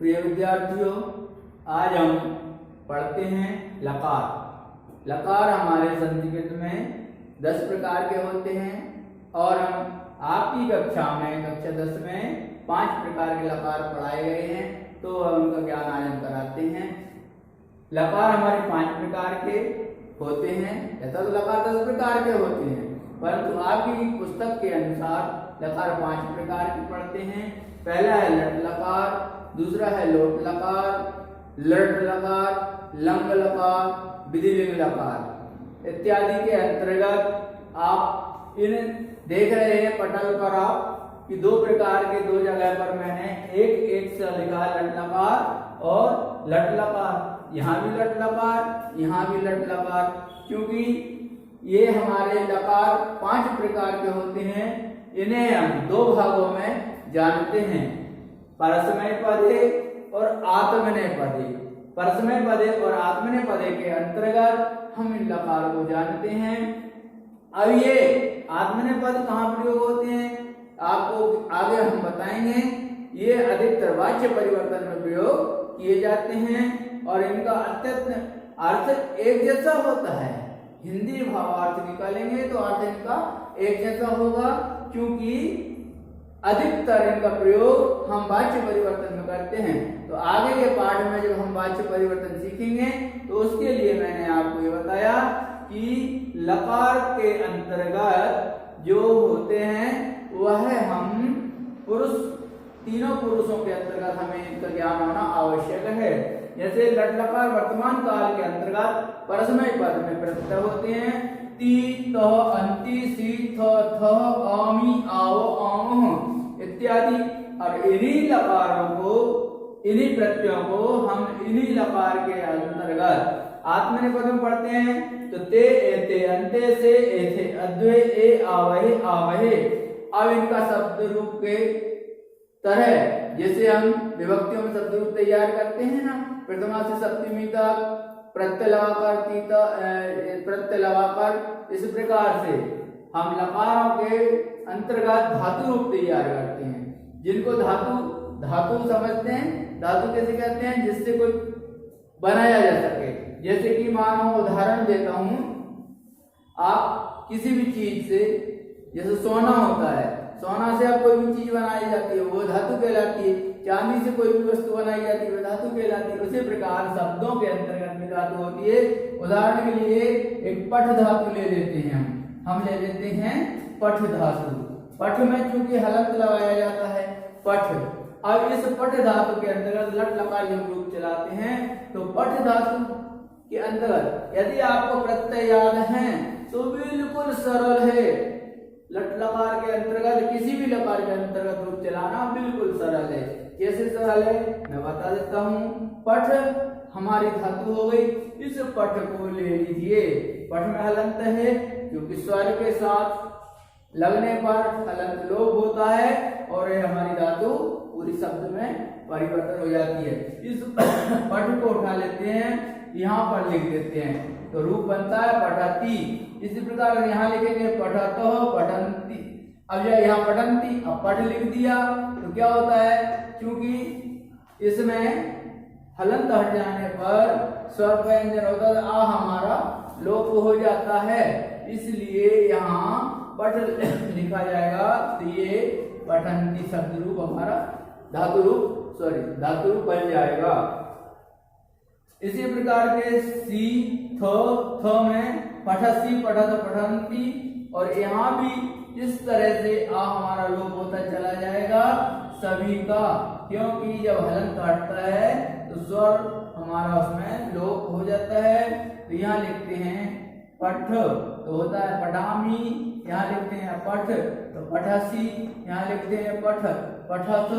प्रिय विद्यार्थियों, आज हम पढ़ते हैं लकार। लकार हमारे संस्कृत में 10 प्रकार के होते हैं और हम आपकी कक्षा में कक्षा 10 में 5 प्रकार के लकार पढ़ाए गए हैं, तो उनका ज्ञान आज हम कराते हैं। लकार हमारे 5 प्रकार के होते हैं। ऐसा तो लकार 10 प्रकार के होते हैं, परंतु आपकी पुस्तक के अनुसार लकार 5 प्रकार के पढ़ते हैं। पहला है लट लकार, दूसरा है लोट लकार, लट लकार, लंग लकार, विधिलिंग लकार इत्यादि के अंतर्गत आप इन देख रहे हैं पटल पर आप कि 2 प्रकार के 2 जगह पर मैंने एक से लिखा लट लकार और लट लकार। यहाँ भी लट लकार, यहाँ भी लट लकार, क्योंकि ये हमारे लकार 5 प्रकार के होते हैं। इन्हें हम 2 भागों में जानते हैं, परस्मय पदे और आत्मनेय पदे। परस्मय पदे और आत्मनेय पदे के अंतर्गत हम इन लकार को जानते हैं। अब ये आत्मनेय पद कहाँ प्रयोग होते हैं आपको आगे हम बताएंगे। ये अधिकतर वाच्य परिवर्तन में प्रयोग किए जाते हैं और इनका अत्यंत अर्थ एक जैसा होता है। हिंदी भावार्थ निकालेंगे तो अर्थ इनका एक जैसा होगा, क्योंकि अधिकतर इनका प्रयोग हम वाच्य परिवर्तन में करते हैं। तो आगे के पाठ में जब हम वाच्य परिवर्तन सीखेंगे तो उसके लिए मैंने आपको ये बताया कि लकार के अंतर्गत जो होते हैं वह हम तीनों पुरुषों के अंतर्गत हमें इनका ज्ञान होना आवश्यक है। जैसे लट लकार वर्तमान काल के अंतर्गत परस्मय पद में प्रत्यय होते हैं। ती, तह, अंति, सी, थ, आमी, आओ, आम इत्यादि, और इन्हीं लकारों को, इन्हीं प्रत्ययों को हम इन्हीं लकार के अंतर्गत आत्मनेय पद में पढ़ते हैं। तो ते, एते, अंते, से, एथे, अद्वै, ए, आवहे, आवहे। अब इनका शब्द रूप के तरह जैसे हम विभक्तियों में शब्द रूप तैयार करते हैं ना, प्रथमा से सप्तमी तक प्रत्यय लगाकर, इस प्रकार से हम लकारों के अंतर्गत धातु रूप तैयार करते हैं। जिनको धातु समझते हैं, धातु कैसे कहते हैं, जिससे कोई बनाया जा सके। जैसे कि मानो उदाहरण देता हूं, आप किसी भी चीज से, जैसे सोना होता है, सोना से आप कोई भी चीज बनाई जाती है वो धातु कहलाती है। चांदी से कोई भी वस्तु बनाई जाती है वो धातु कहलाती है। उसी प्रकार शब्दों के अंतर्गत में धातु होती है। उदाहरण के लिए एक पठ धातु ले लेते हैं, हम ले लेते हैं पठ धातु। पठ में चूंकि हलंत लगाया जाता है पठ। अब इस पठ धातु के अंतर्गत लट लकार जब रूप चलाते हैं तो पठ धातु के अंतर्गत यदि आपको प्रत्यय याद है तो बिल्कुल सरल है। लट लकार के अंतर्गत किसी भी लकार के अंतर्गत रूप चलाना बिल्कुल सरल है। कैसे सरल है मैं बता देता हूँ। पठ हमारी धातु हो गई, इस पठ को ले लीजिए। पठ में हलंत है, क्योंकि स्वर के साथ लगने पर हलंत लोप होता है और ये हमारी धातु पूरी शब्द में परिवर्तन हो जाती है। इस पठ को उठा लेते हैं, यहाँ पर लिख देते हैं तो रूप बनता है पठती। इसी प्रकार यहाँ लिखेंगे पठतो, पठंती। अब यहाँ पठंती, अब पठ लिख दिया तो क्या होता है, क्योंकि इसमें हलंत हट जाने पर स्वर व्यंजन होता है, आ हमारा लोप हो जाता है, इसलिए यहाँ पठ लिखा जाएगा। तो ये पठंती शब्द रूप हमारा धातु रूप बन जाएगा। इसी प्रकार के सी, थ में पठसी, पठत, पठंती, और यहाँ भी इस तरह से आ हमारा लोप होता चला जाएगा सभी का, क्योंकि जब हलंत हटता है तो स्वर हमारा उसमें लोप हो जाता है। तो यहाँ लिखते हैं पठ तो होता है पठामी, यहाँ लिखते हैं पठ तो पठसी, यहाँ लिखते हैं पठ, पठत,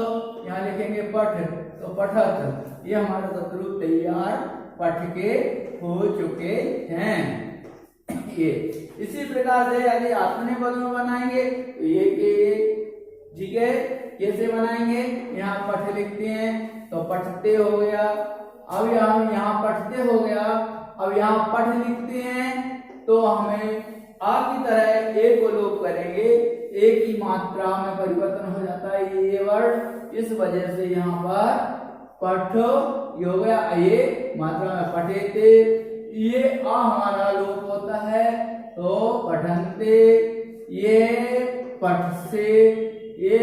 यहाँ लिखेंगे पठ तो पठत। ये हमारा शब्द तैयार पठ के हो चुके हैं। ये इसी प्रकार से यदि आत्मनेय पद में बनाएंगे तो ये ठीक है। कैसे बनाएंगे, यहाँ पठ लिखते हैं तो पठते हो गया। अब यहाँ पठते हो गया। अब यहाँ पठ लिखते हैं तो हमें आ की तरह ए को लोप करेंगे, ए की मात्रा में परिवर्तन हो जाता है ये वर्ड, इस वजह से यहाँ पर पठ, ये हो गया ये मात्रा में पठेते, ये आ हमारा लोप होता है तो पठन्ते, ये पठ से, ये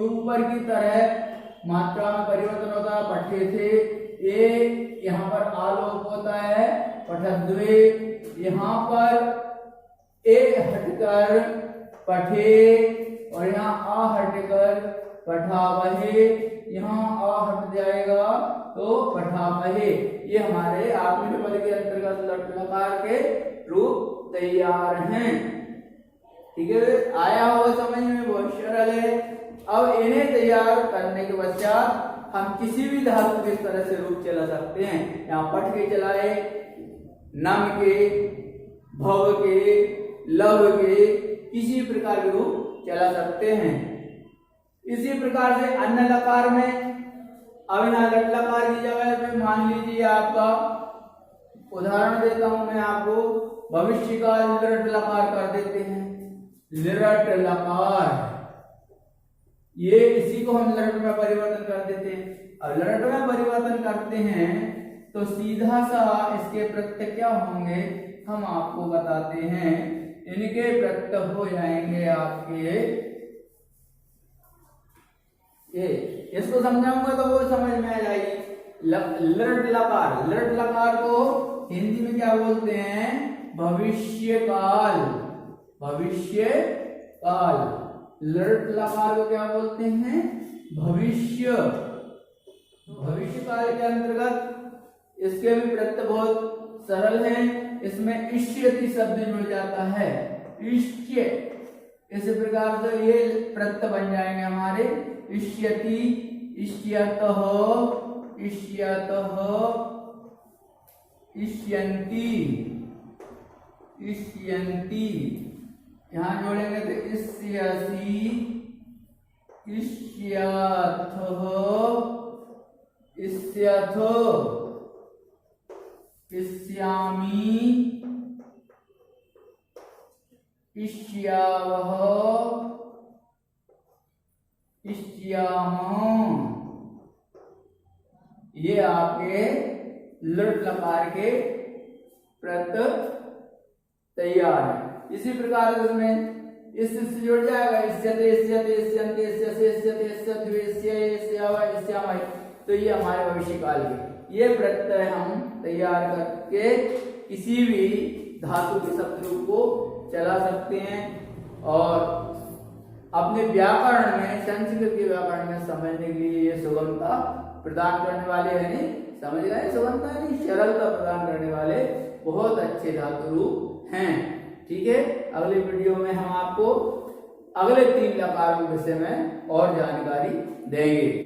ऊपर की तरह मात्रा में परिवर्तन होता है पठे थे, ये यहाँ पर आलोप होता है पठद्वे, यहाँ पर ए हटकर पठे और यहाँ आ हटकर पठावहे, यहाँ आ हट जाएगा तो पठावहे। ये हमारे आत्मनेपद पद के अंतर्गत लट लकार के रूप तैयार हैं। ठीक है, आया हो समझ में, बहुत सरल है। अब इन्हें तैयार करने के पश्चात हम किसी भी धातु के इस तरह से रूप चला सकते हैं। यहाँ पठ के चलाए, नम के, भव के, लव के, किसी प्रकार के रूप चला सकते हैं। इसी प्रकार से अन्य लकार में अब यहाँ लट लकार की जगह पे मान लीजिए आपका उदाहरण देता हूं मैं आपको, भविष्य का लिरट लकार कर देते हैं, लिरट लकार, ये इसी को हम लरट में परिवर्तन कर देते हैं। अब लरट में परिवर्तन करते हैं तो सीधा सा इसके प्रत्यय क्या होंगे हम आपको बताते हैं। इनके प्रत्यय हो जाएंगे आपके ये, इसको समझाऊंगा तो वो समझ में आ जाएगी। लरट लकार, लरट लकार को हिंदी में क्या बोलते हैं, भविष्य काल, भविष्य काल। लरट लकार को क्या बोलते हैं, भविष्य, भविष्य काल के अंतर्गत इसके भी प्रत्यय बहुत सरल हैं। इसमें इष्यति शब्द जुड़ जाता है, इष्य, इस प्रकार से ये प्रत्यय बन जाएंगे हमारे इष्यति, इष्यतः, इष्यतः, इष्यन्ति, इष्यन्ति, यहाँ जोड़ेंगे तो इष्यसि, इष्यथः, इष्यथ, इष्यामि, इष्यावः, इष्यामः। ये आपके लट लकार के प्रत्यय तैयार है। इसी प्रकार इसमें इससे जुड़ जाएगा इष्यते, इष्यते, इष्यन्ते, इष्यसे, इष्यते, इष्यद्वे, इष्ये, इष्याव, इष्यामहि। तो ये हमारे भविष्य काल के ये प्रत्यय हम तैयार करके किसी भी धातु के शब्द रूप को चला सकते हैं और अपने व्याकरण में, संस्कृत के व्याकरण में समझने के लिए ये सुगमता प्रदान करने वाले हैं। नहीं समझ गए, सुगमता नहीं सरलता प्रदान करने वाले बहुत अच्छे धातु रूप हैं। ठीक है, अगले वीडियो में हम आपको अगले 3 लकारों के विषय में और जानकारी देंगे।